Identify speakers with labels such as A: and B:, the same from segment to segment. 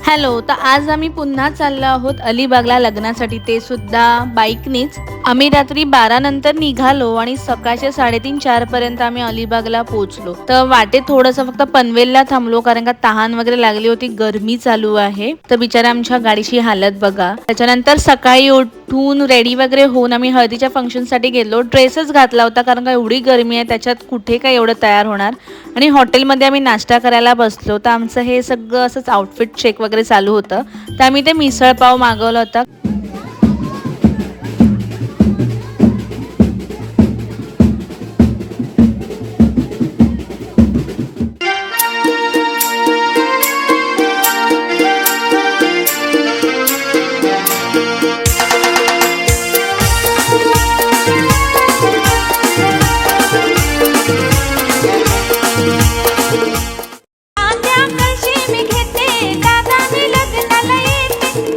A: Hello, तर आज आम्ही पुन्हा चाललो आहोत अलिबागला लग्नासाठी, ते सुद्धा बाईकनीच। आम्ही रात्री 12 नंतर निघालो आणि सकाळच्या 3:30-4 पर्यंत आम्ही अलिबागला पोहोचलो। तर वाटेत थोडंसं फक्त पनवेलला थांबलो कारण का तहान वगैरे लागली होती, गरमी चालू आहे। तर बिचारा आमच्या गाडीची हालत बघा। त्याच्यानंतर सकाळी उठून रेडी वगैरे होऊन आम्ही हळदीच्या फंक्शन साठी गेलो। ड्रेसच घातला होता कारण का एवढी गरमी आहे, त्याच्यात कुठे काय एवढं तयार होणार। आणि हॉटेलमध्ये आम्ही नाश्ता करायला बसलो, तर आमचं हे सगळं असंच आउटफिट चेक वगैरे चालू होतं। तर आम्ही ते मिसळ पाव मागवला होता।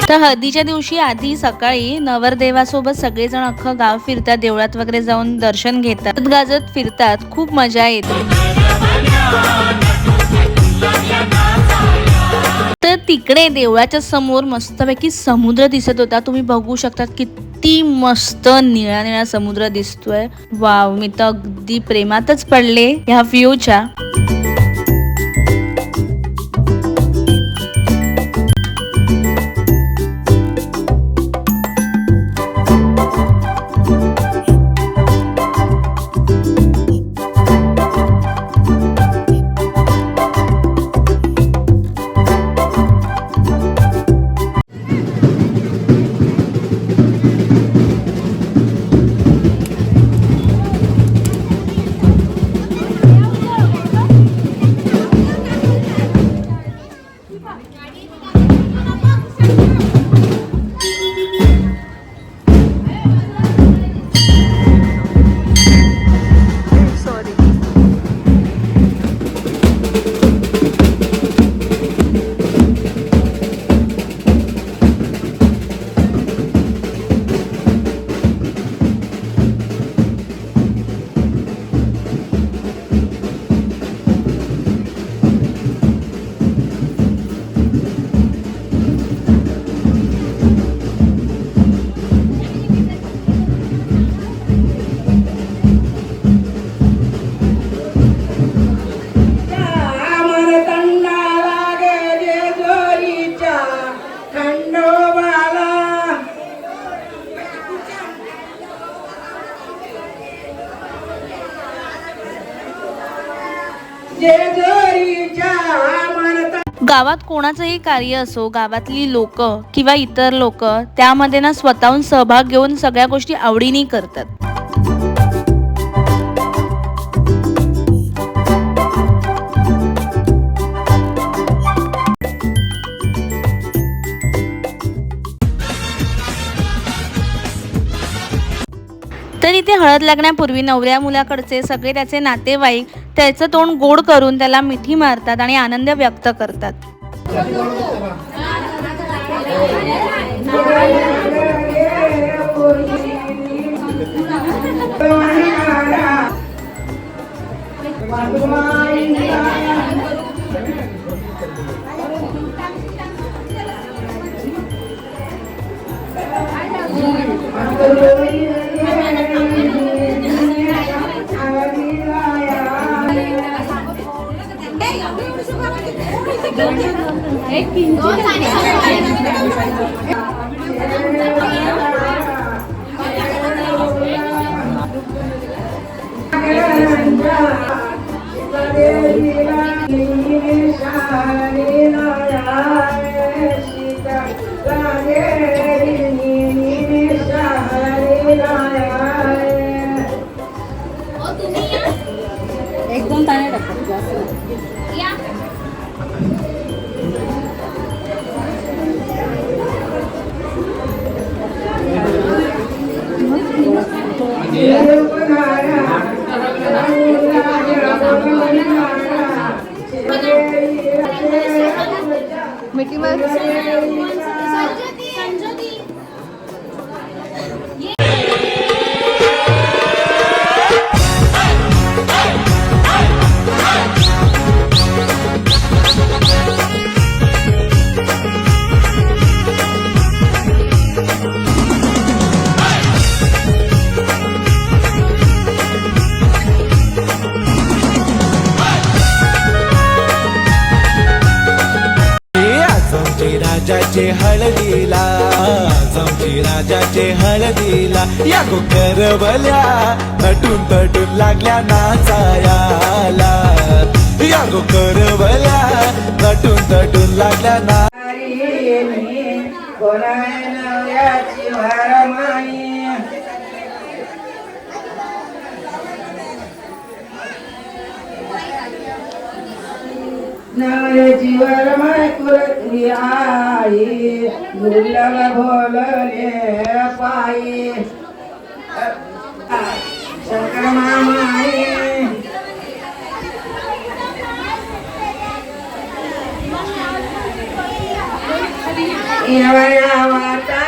A: तर हळदीच्या दिवशी आधी सकाळी नवरदेवासोबत सगळेजण अख्खं गाव फिरतात, देवळात वगैरे जाऊन दर्शन घेतात, गाजत फिरतात, खूप मजा येते। तर तिकडे देवळाच्या समोर मस्तपैकी समुद्र दिसत होता, तुम्ही बघू शकता किती मस्त निळा निळा समुद्र दिसतोय। वाव, मी तर अगदी प्रेमातच पडले ह्या व्ह्यूच्या। गावात कोणाचंही कार्य असो, गावातली लोक किंवा इतर लोक त्यामध्ये ना स्वतःहून सहभाग घेऊन सगळ्या गोष्टी आवडीने करतात। तर इथे हळद लागण्यापूर्वी नवऱ्या मुलाकडचे सगळे त्याचे नातेवाईक त्याचं तोंड गोड करून त्याला मिठी मारतात आणि आनंद व्यक्त करतात।
B: एकदम ताने टाकतात मिठी मार।
C: राजाचे हळदीला, चमची राजाचे हळदीला, या गो करवल्या नटून तटून लागल्या नाचायाला, या गो करवल्या नटून तटून लागल्या ना.
D: जीवर माय कुरती आई दुर्लभ भोलले पायी शंकर मामाई येवया वाटा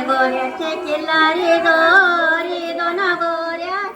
E: गोऱ्याचे किल्लारी दोरी दोन गोऱ्याचे.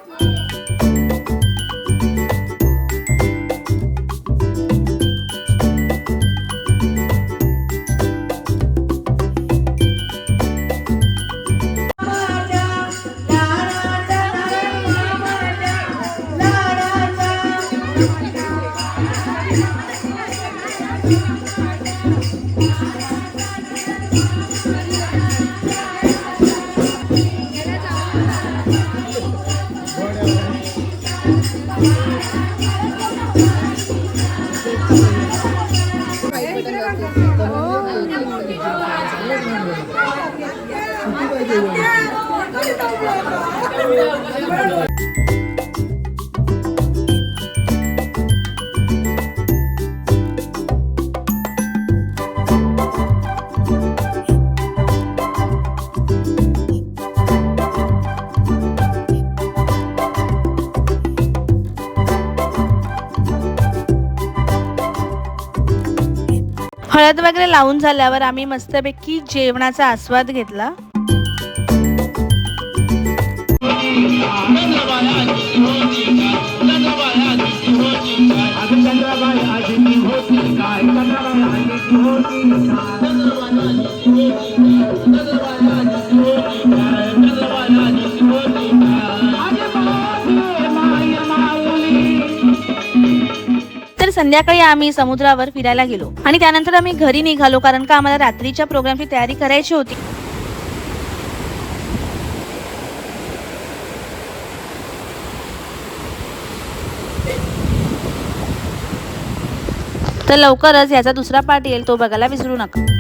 A: हळद वगैरे लावून झाल्यावर आम्ही मस्तपैकी जेवणाचा आस्वाद घेतला. तर संध्याकाळी आम्ही समुद्रावर फिरायला गेलो आणि त्यानंतर आम्ही घरी निघालो, कारण का आम्हाला रात्रीच्या प्रोग्रामची तयारी करायची होती. तर लवकरच याचा दुसरा पार्ट येईल, तो बघायला विसरू नका.